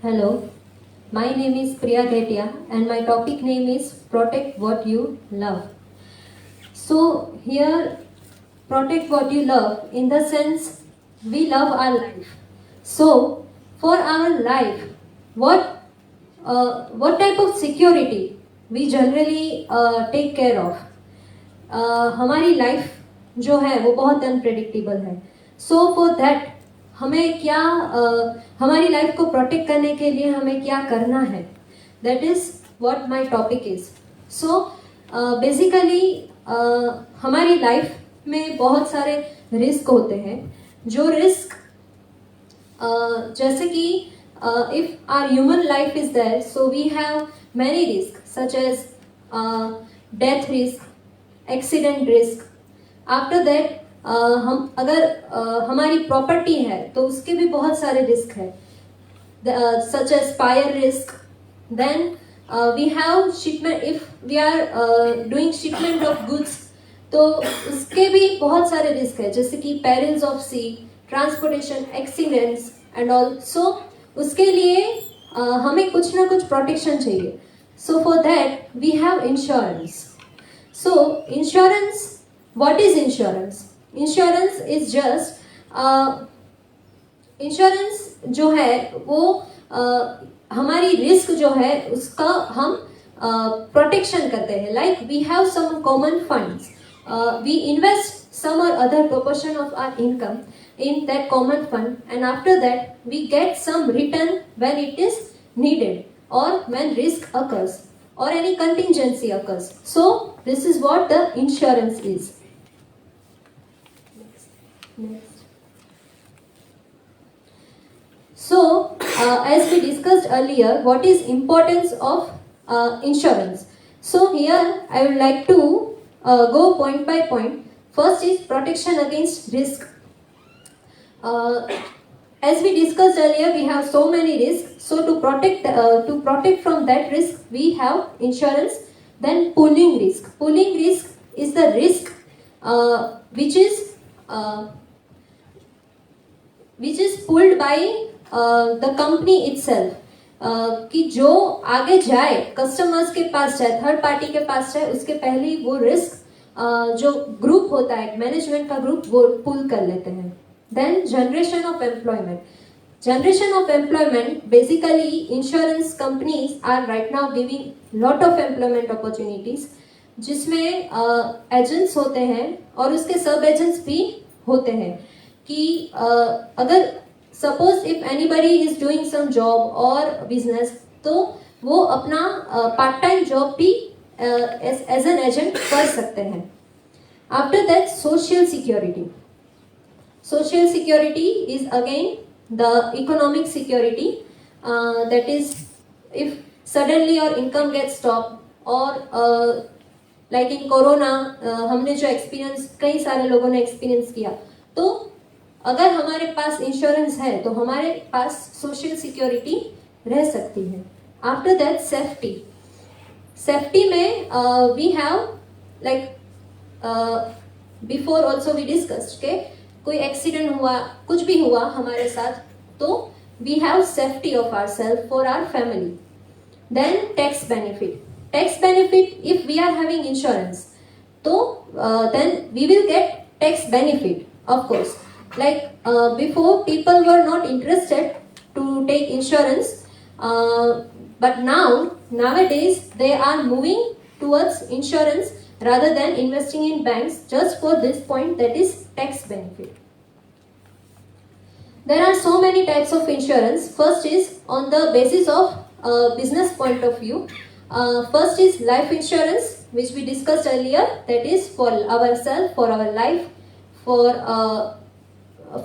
Hello, my name is Priya Ghetia and my topic name is Protect What You Love. So here, protect what you love in the sense we love our life. So for our life, what type of security we generally take care of? हमारी life जो है वो बहुत unpredictable है. सो for that हमें क्या हमारी life को प्रोटेक्ट करने के लिए हमें क्या करना है, that is what my topic is. So basically हमारी लाइफ में बहुत सारे रिस्क होते हैं. जो रिस्क जैसे कि if are human life is there, so we have many risk such as death risk, accident risk. After that हम अगर हमारी प्रॉपर्टी है तो उसके भी बहुत सारे रिस्क है, such as fire risk. Then we have shipment, if we are doing shipment of goods तो उसके भी बहुत सारे रिस्क है, जैसे कि perils of sea, transportation, accidents and all. So उसके लिए हमें कुछ ना कुछ प्रोटेक्शन चाहिए. So for that we have insurance. So insurance, what is insurance? Insurance is just insurance जो है वो हमारी रिस्क जो है उसका हम प्रोटेक्शन करते हैं. Like we have some common funds, we invest some और other proportion of our income in that common fund, and after that we get some return when it is needed or when risk occurs or any contingency occurs. So this is what the insurance is. Next. So as we discussed earlier, what is importance of insurance? So here I would like to go point by point. First is protection against risk. As we discussed earlier, we have so many risks. So to protect from that risk, we have insurance. Then pooling risk. Pooling risk is the risk which is pulled by the company itself. कि जो आगे जाए, customers के पास जाए, third party के पास जाए, उसके पहले ही वो रिस्क जो ग्रुप होता है, मैनेजमेंट का ग्रुप, वो पुल कर लेते हैं. Then generation of employment. Generation of employment, basically insurance companies are right now giving lot of employment opportunities, जिसमें एजेंट्स होते हैं और उसके सब एजेंट्स भी होते हैं. कि अगर suppose if anybody is doing some job और बिजनेस, तो वो अपना पार्ट टाइम जॉब भी एज एन एजेंट कर सकते हैं. After that social security. Social security is again the economic security, that is if suddenly your income gets stopped or like in corona हमने जो एक्सपीरियंस, कई सारे लोगों ने एक्सपीरियंस किया, तो अगर हमारे पास इंश्योरेंस है तो हमारे पास सोशल सिक्योरिटी रह सकती है. After that safety. सेफ्टी में we have like before also we discussed के कोई एक्सीडेंट हुआ, कुछ भी हुआ हमारे साथ, तो we have safety of our self for our family. Then tax benefit. Tax benefit, if we are having insurance, तो then we will get tax benefit. Of course, like before people were not interested to take insurance, but nowadays they are moving towards insurance rather than investing in banks, just for this point, that is tax benefit. There are so many types of insurance. First is on the basis of business point of view. First is life insurance, which we discussed earlier, that is for ourselves, for our life, for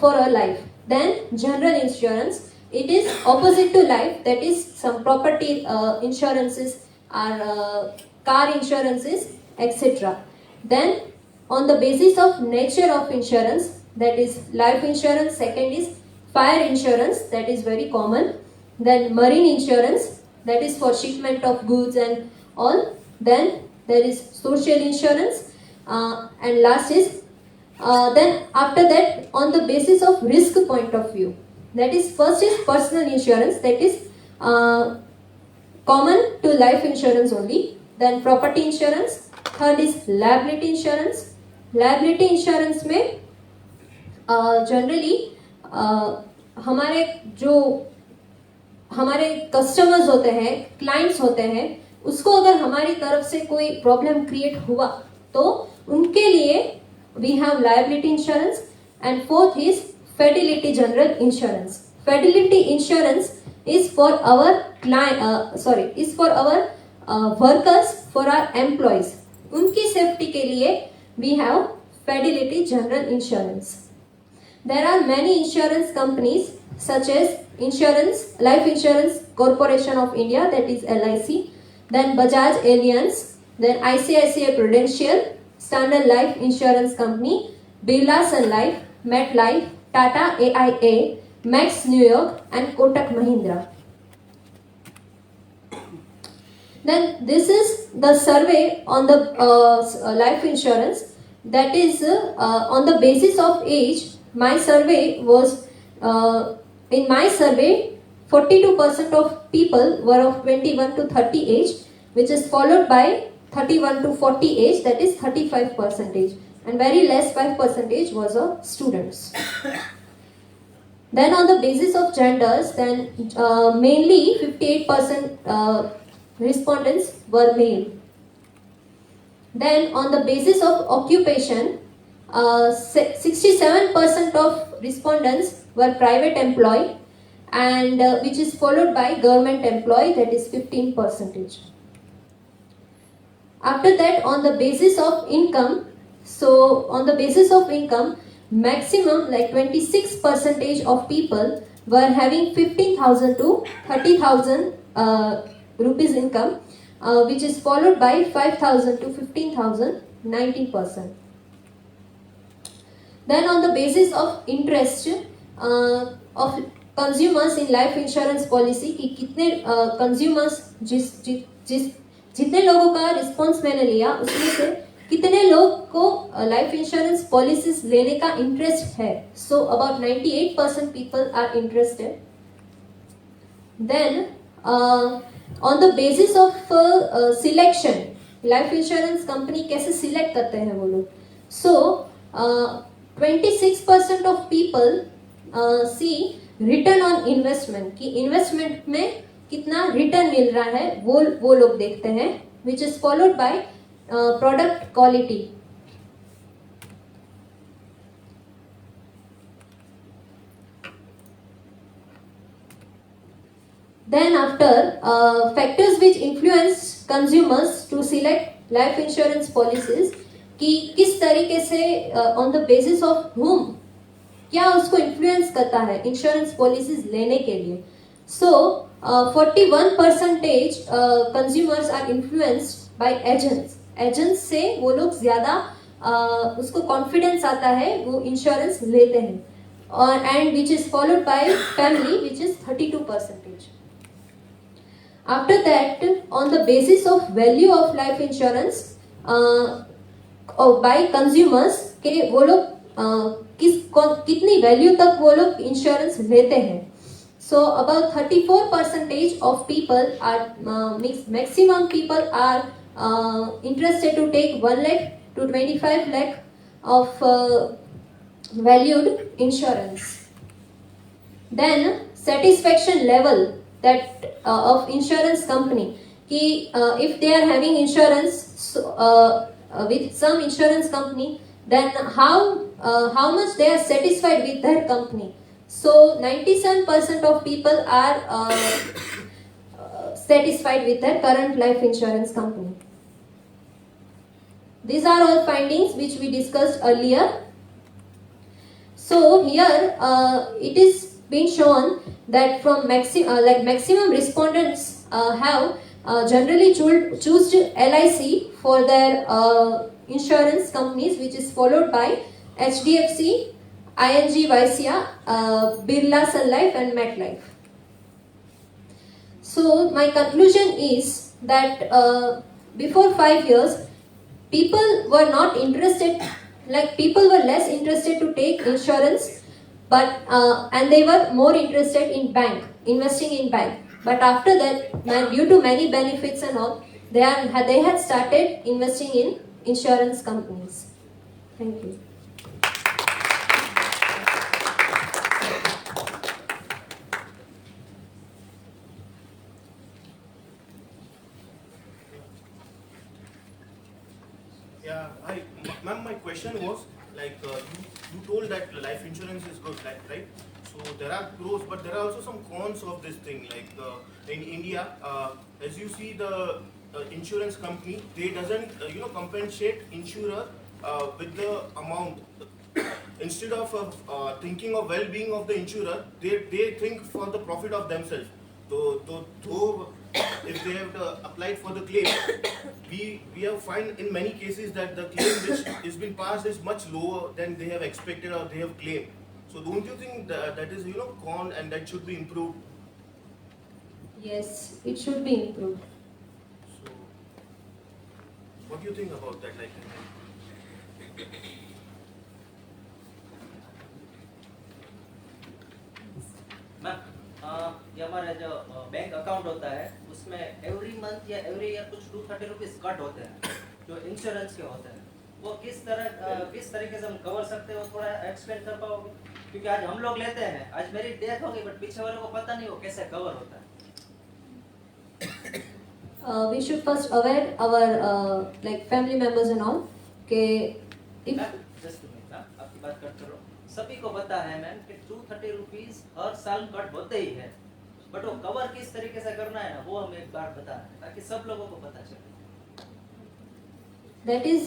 our life. Then general insurance, it is opposite to life, that is some property insurances or car insurances, etc. Then on the basis of nature of insurance, that is life insurance. Second is fire insurance, that is very common. Then marine insurance, that is for shipment of goods and all. Then there is social insurance, and last is Then after that, on the basis of risk point of view, that is, first is personal insurance, that is common to life insurance only. Then property insurance. Third is liability insurance. Liability insurance में generally हमारे जो हमारे customers होते हैं, clients होते हैं, उसको अगर हमारी तरफ से कोई प्रॉब्लम क्रिएट हुआ तो उनके लिए we have liability insurance. And fourth is fidelity general insurance. Fidelity insurance is for our is for our workers, for our employees. उनकी सेफ्टी के लिए we have fidelity general insurance. There are many insurance companies such as Life Insurance Corporation of India, that is LIC, then Bajaj Allianz, then ICICI Prudential, Standard Life Insurance Company, Birla Sun Life, MetLife, Tata AIA, Max New York, and Kotak Mahindra. Then this is the survey on the life insurance. That is on the basis of age. My survey was in my survey 42% of people were of 21 to 30 age, which is followed by 31 to 40 age, that is 35%, and very less 5% was of students. Then on the basis of genders, then mainly 58% respondents were male. Then on the basis of occupation, 67% of respondents were private employee, and which is followed by government employee, that is 15%. After that, on the basis of income, so on the basis of income, maximum like 26% of people were having 15,000 to 30,000 rupees income, which is followed by 5,000 to 15,000, 19%. Then on the basis of interest of consumers in life insurance policy, कि कितने consumers जितने लोगों का response मैंने लिया उसमें से कितने लोग को लाइफ इंश्योरेंस पॉलिसीज लेने का इंटरेस्ट है. So about 98% people are interested. Then on the basis of selection, life insurance company कैसे सिलेक्ट करते हैं वो लोग. So 26% of people see return on investment, कि इन्वेस्टमेंट में कितना रिटर्न मिल रहा है वो लोग देखते हैं, विच is followed bye product quality. Then after factors which influence consumers to select life insurance policies, कि किस तरीके से on the basis of whom, क्या उसको इन्फ्लुएंस करता है इंश्योरेंस पॉलिसीज लेने के लिए. So 41% consumers are influenced by agents. Agents से वो लोग ज्यादा उसको कॉन्फिडेंस आता है, वो इंश्योरेंस लेते हैं. और and which is followed by family, which is 32%. After that, on the basis of value of life insurance by consumers, के वो लोग कितनी वैल्यू तक वो लोग इंश्योरेंस लेते हैं. So about 34% of people are maximum people are interested to take 1 lakh to 25 lakh of valued insurance. Then satisfaction level that of insurance company, कि if they are having insurance with some insurance company, then how much they are satisfied with their company. So 97% of people are satisfied with their current life insurance company. These are all findings which we discussed earlier. So here it is been shown that from maximum respondents have generally choose LIC for their insurance companies, which is followed by HDFC, ING Vysya, Birla Sun Life, and MetLife. So my conclusion is that before 5 years, people were not interested like people were less interested to take insurance, but and they were more interested in investing in bank. But after that, due to many benefits and all, they had started investing in insurance companies. Thank you. Yeah, ma'am, my question was like you told that life insurance is good, right? So there are pros, but there are also some cons of this thing. Like in India, as you see, the insurance company, they doesn't compensate insurer with the amount. Instead of thinking of well-being of the insurer, they think for the profit of themselves. Though if they have applied for the claim, we have find in many cases that the claim which is been passed is much lower than they have expected or they have claimed. So don't you think that is con and that should be improved? Yes, it should be improved. So what do you think about that? Like, ma'am ये हमारा जो bank account होता है उसमें every month या every year कुछ 230 rupees cut होते हैं जो इंश्योरेंस के होते हैं, वो किस तरीके से हम कवर सकते हैं, वो थोड़ा एक्सप्लेन कर पाओगे? क्योंकि आज हम लोग लेते हैं, आज मेरी डेथ हो गई बट पीछे वालों को पता नहीं वो कैसे कवर होता है. We should first aware our like family members and all के if जस्ट आपकी बात कट करो. सभी को पता है मैम कि 230 रुपीज हर साल कट होते ही है, बट वो कवर किस तरीके से करना है ना, वो हम एक बार बता रहे हैं ताकि सब लोगों को पता चले. That is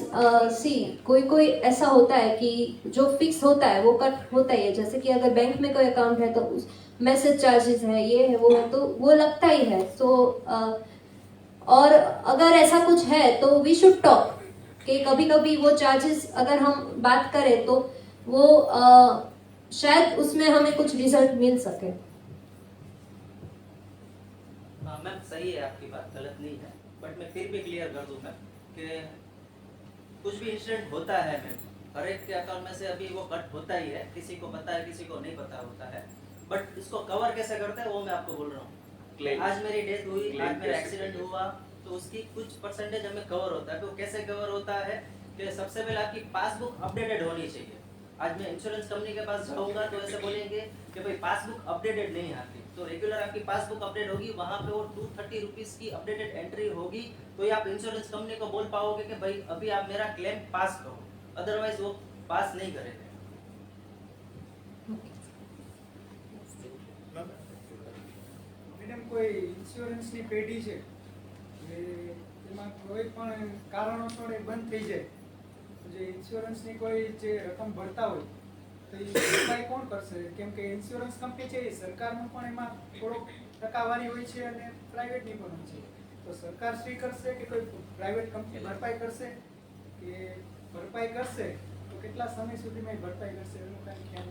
कोई ऐसा होता है कि जो फिक्स होता है वो कट होता ही है. जैसे कि अगर बैंक में कोई अकाउंट है तो उस मैसेज चार्जेस है, ये है वो है, तो वो लगता ही है. और अगर ऐसा कुछ है तो वी शुड टॉक कि कभी कभी वो चार्जेस अगर हम बात करें तो वो शायद उसमें हमें कुछ रिजल्ट मिल सके. हाँ मैम सही है, आपकी बात गलत नहीं है, बट मैं फिर भी क्लियर कर दूं मैम कि कुछ भी इंसिडेंट होता है मैम, हर एक के अकाउंट में से अभी वो कट होता ही है, किसी को पता है किसी को नहीं पता होता है, बट इसको कवर कैसे करते हैं वो मैं आपको बोल रहा हूँ. आज मेरी डेथ हुई, आज मेरा एक्सीडेंट हुआ, तो उसकी कुछ परसेंटेज हमें कवर होता है. तो कैसे कवर होता है कि सबसे पहले आपकी पासबुक अपडेटेड होनी चाहिए. आज मैं इंश्योरेंस कंपनी के पास जाऊंगा तो ऐसे बोलेंगे कि भाई पासबुक अपडेटेड नहीं आती, तो रेगुलर आपकी पासबुक अपडेट होगी, वहां पे वो 230 रुपीज की अपडेटेड एंट्री होगी, तो ये आप इंश्योरेंस कंपनी को बोल पाओगे कि भाई अभी आप मेरा क्लेम पास करो, अदरवाइज वो पास नहीं करेंगे. મેડમ કોઈ ઇન્સ્યોરન્સની પેઢી છે એમાં કોઈ પણ કારણોસર એ બંધ થઈ જાય, જે ઇન્સ્યોરન્સની કોઈ જે રકમ ભરતા હોય તો એ ભરપાઈ કોણ કરશે? કેમ કે ઇન્સ્યોરન્સ કંપની છે એ સરકારનું પણ એમાં થોડોક ટકાવારી હોય છે અને પ્રાઇવેટની પણ હોય છે, તો સરકાર શ્રી કરશે કે કોઈ પ્રાઇવેટ કંપની ભરપાઈ કરશે? કે ભરપાઈ કરશે તો કેટલા સમય સુધીમાં એ ભરપાઈ કરશે એનું કાંઈ ખ્યાલ?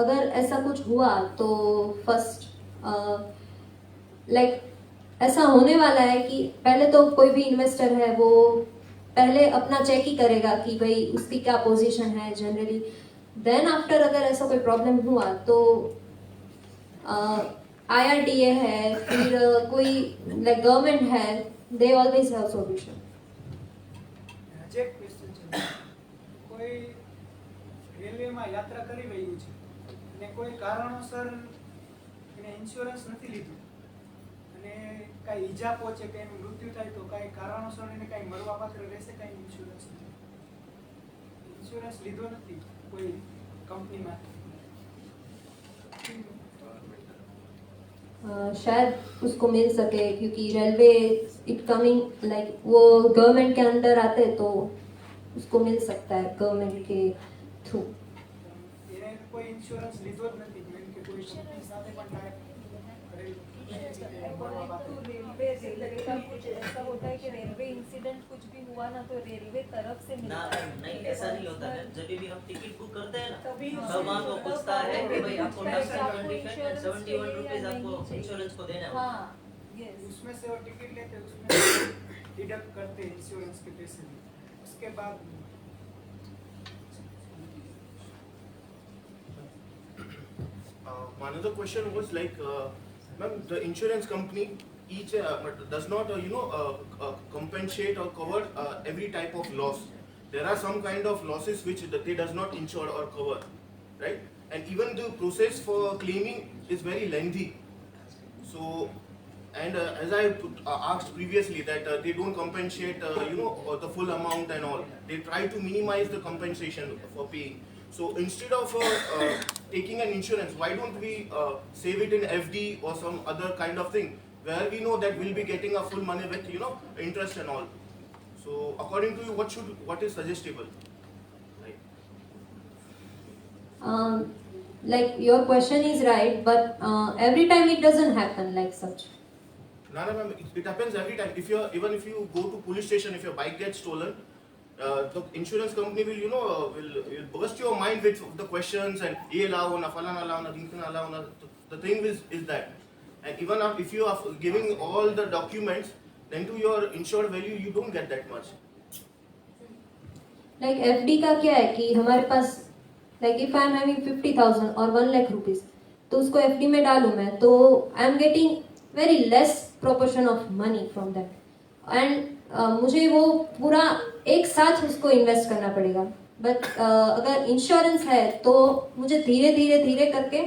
अगर ऐसा कुछ हुआ तो फर्स्ट लाइक ऐसा होने वाला है कि पहले तो कोई भी इन्वेस्टर है वो पहले अपना चेक ही करेगा कि भाई उसकी क्या पोजीशन है जनरली. देन आफ्टर अगर ऐसा कोई प्रॉब्लम हुआ तो IRDA है, फिर कोई लाइक गवर्नमेंट है, दे ऑलवेज हैव सॉल्यूशन. એક ક્વેશ્ચન છે, કોઈ રેલવેમાં યાત્રા કરી રહ્યું છે અને કોઈ કારણોસર એને ઇન્સ્યોરન્સ નથી લીધું અને કાંઈ ઈજા પહોંચે કે એનું મૃત્યુ થાય તો કાંઈ કારણોસર એને કાંઈ મરવા પાત્ર રહેશે? કાંઈ ઇન્સ્યોરન્સ લીધો નથી કોઈ કંપનીમાં, शायद उसको मिल सके क्योंकि रेलवे इट कमिंग लाइक वो गवर्नमेंट के अंडर आते तो उसको मिल सकता है गवर्नमेंट के थ्रू. એને કોઈ ઇન્સ્યોરન્સ લીધો જ નથી કે કોઈ કંપની સાથે પણ કાંઈ કરેલું रेलवे का कुछ ऐसा होता है कि रेलवे इंसिडेंट कुछ भी हुआ ना तो रेलवे तरफ से ना मिलता है. नहीं, ऐसा नहीं होता है. जब भी हम टिकट बुक करते हैं ना तभी तब वहाँ को पूछता है कि भाई आपको इंश्योरेंस टर्म्स एंड चाहिए या कंडीशन 71 रुपीज नहीं आपको चाहिए. इंश्योरेंस को देना है. हाँ, yes. उसमें से वो टिकट लेते उसमें डिडक्ट करते हैं इंश्योरेंस के पैसे भी, उसके बाद Another question was like, ma'am, the insurance company each does not, compensate or cover every type of loss. There are some kind of losses which they does not insure or cover, right? And even the process for claiming is very lengthy. So, and as I asked previously that they don't compensate, the full amount and all. They try to minimize the compensation for paying. So instead of taking an insurance, why don't we save it in FD or some other kind of thing where we know that we'll be getting a full money with interest and all. So according to you, what is suggestible? Right. Like your question is right, but every time it doesn't happen like such. No, ma'am. It happens every time. Even if you go to police station, if your bike gets stolen, the insurance company will will burst your mind with the questions and ye lao na falana lao na dhimkana lao na. The thing is that, and even if you are giving all the documents, then to your insured value you don't get that much. Like FD का क्या है कि हमारे पास like if I am having 50,000 or 1 lakh rupees, तो उसको FD में डालूं मैं, तो I am getting very less proportion of money from that, and मुझे वो पूरा एक साथ उसको इन्वेस्ट करना पड़ेगा. बट अगर इंश्योरेंस है तो मुझे धीरे धीरे धीरे करके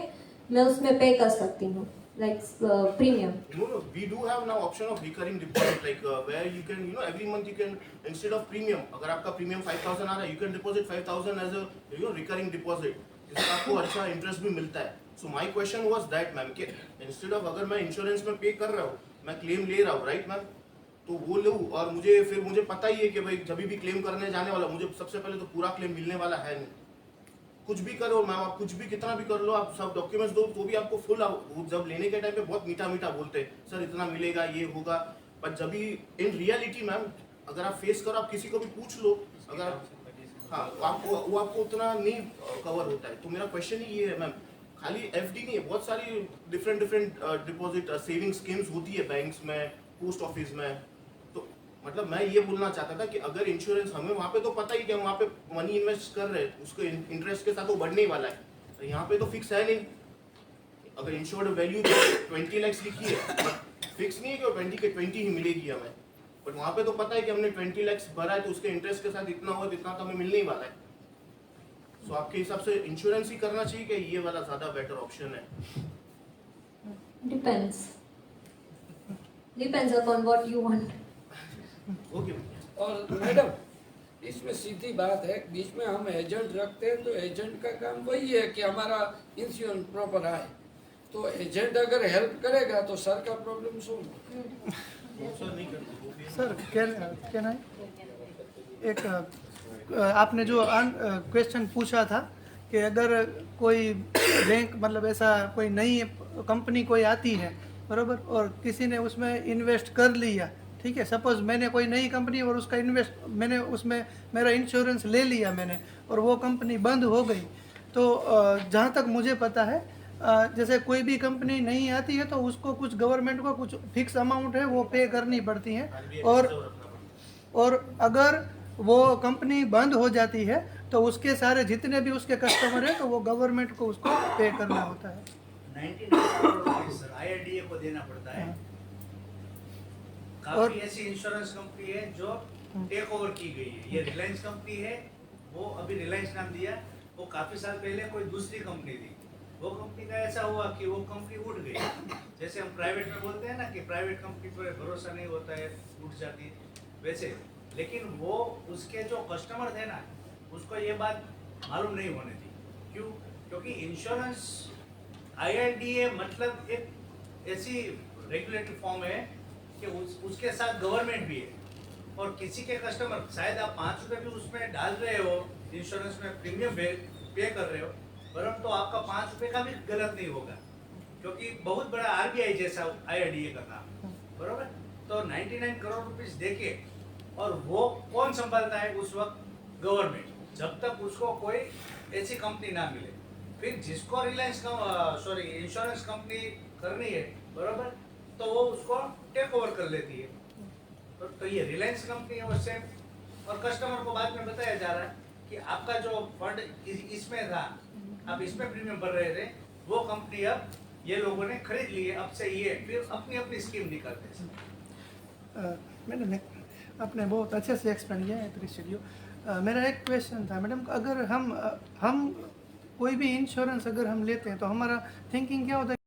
मैं उसमें पे कर सकती हूँ, like premium. No, we do have now option of recurring deposit, like where you can, every month you can, instead of premium, अगर आपका premium 5,000 आ रहा है, you can deposit 5,000 as a recurring deposit, जिससे आपको अच्छा interest भी मिलता है. So my question was that, ma'am, कि instead of अगर मैं insurance में पे कर रहा हूँ, मैं claim ले रहा हूँ, right, ma'am, तो वो लूँ और मुझे पता ही है कि भाई जब भी क्लेम करने जाने वाला, मुझे सबसे पहले तो पूरा क्लेम मिलने वाला है नहीं. कुछ भी करो मैम, आप कुछ भी कितना भी कर लो, आप सब डॉक्यूमेंट्स दो तो भी आपको फुल, जब लेने के टाइम पे बहुत मीठा मीठा बोलते हैं, सर इतना मिलेगा, ये होगा. बट जब भी इन रियलिटी मैम अगर आप फेस करो, आप किसी को भी पूछ लो, अगर हाँ वो आपको उतना नहीं कवर होता है. तो मेरा क्वेश्चन ही ये है मैम, खाली एफडी नहीं है, बहुत सारी डिफरेंट डिपॉजिट सेविंग स्कीम्स होती है बैंक्स में, पोस्ट ऑफिस में. तो मतलब मैं ये बोलना चाहता था कि अगर इंश्योरेंस, हमें वहाँ पे तो पता ही कि हम वहाँ पे मनी इन्वेस्ट कर रहे हैं, उसके इंटरेस्ट के साथ वो बढ़ने ही वाला है. तो यहाँ पे तो फिक्स है नहीं. अगर इंश्योर्ड वैल्यू 20 लाख लिखी है, फिक्स नहीं है कि 20 के 20 ही मिलेगी हमें. बट वहाँ पे तो पता है कि हमने 20 लाख भरा है, तो उसके इंटरेस्ट के साथ इतना होगा, इतना तो हमें मिलने ही वाला है. सो आपके हिसाब से इंश्योरेंस ही करना चाहिए कि ये वाला ज्यादा बेटर ऑप्शन है? Depends upon what you want. Okay. और मैडम इसमें सीधी बात है, बीच में हम एजेंट रखते हैं तो एजेंट का काम वही है कि हमारा इंश्योरेंस प्रॉपर आए. तो एजेंट अगर हेल्प करेगा तो सर का प्रॉब्लम सॉल्व. सर नहीं करते सर क्या ना एक आपने जो क्वेश्चन पूछा था कि अगर कोई बैंक मतलब ऐसा कोई नई कंपनी कोई आती है बराबर, और किसी ने उसमें इन्वेस्ट कर लिया, ठीक है, सपोज मैंने कोई नई कंपनी और उसका मैंने उसमें मेरा इंश्योरेंस ले लिया मैंने, और वो कंपनी बंद हो गई, तो जहाँ तक मुझे पता है जैसे कोई भी कंपनी नहीं आती है तो उसको कुछ गवर्नमेंट को कुछ फिक्स अमाउंट है वो पे करनी पड़ती है, और अगर वो कंपनी बंद हो जाती है तो उसके सारे जितने भी उसके कस्टमर हैं तो वो गवर्नमेंट को उसको पे करना होता है. 99 करोड़ रुपए सर IRDA को देना पड़ता है. और काफी ऐसी इंश्योरेंस कंपनी है जो टेक ओवर की गई है. ये रिलायंस कंपनी है, वो अभी रिलायंस नाम दिया, वो काफी साल पहले कोई दूसरी कंपनी थी. वो कंपनी का ऐसा हुआ कि वो कंपनी उठ गई. जैसे हम प्राइवेट में बोलते हैं ना कि प्राइवेट कंपनी पर भरोसा नहीं होता है, उठ जाती है, वैसे. लेकिन वो उसके जो कस्टमर थे ना, उसको ये बात मालूम नहीं होने दी. क्यों? क्योंकि इंश्योरेंस IRDA मतलब एक ऐसी रेगुलेटरी फॉर्म है कि उसके साथ गवर्नमेंट भी है, और किसी के कस्टमर शायद आप 5 रुपये भी उसमें डाल रहे हो, इंश्योरेंस में प्रीमियम पे कर रहे हो, परंतु तो आपका 5 रुपये का भी गलत नहीं होगा, क्योंकि बहुत बड़ा RBI जैसा IRDA का काम, बराबर. तो 99 करोड़ रुपीस देके, और वो कौन संभालता है उस वक्त? गवर्नमेंट, जब तक उसको कोई ऐसी कंपनी ना मिले. फिर जिसको इंश्योरेंस कंपनी करनी है, बराबर, तो वो उसको टेक ओवर कर लेती है. तो ये रिलायंस कंपनी है वो सेम, और कस्टमर को बाद में बताया जा रहा है कि आपका जो फंड इसमें था, आप इसमें प्रीमियम भर रहे थे, वो कंपनी अब ये लोगों ने खरीद ली है, अब से ये फिर अपनी अपनी स्कीम निकालते हैं। मैडम आपने बहुत अच्छे से एक्सप्लेन किया, अप्रिशिएट यू। मेरा एक क्वेश्चन था मैडम, अगर हम कोई भी इंश्योरेंस अगर हम लेते हैं तो हमारा थिंकिंग क्या होता है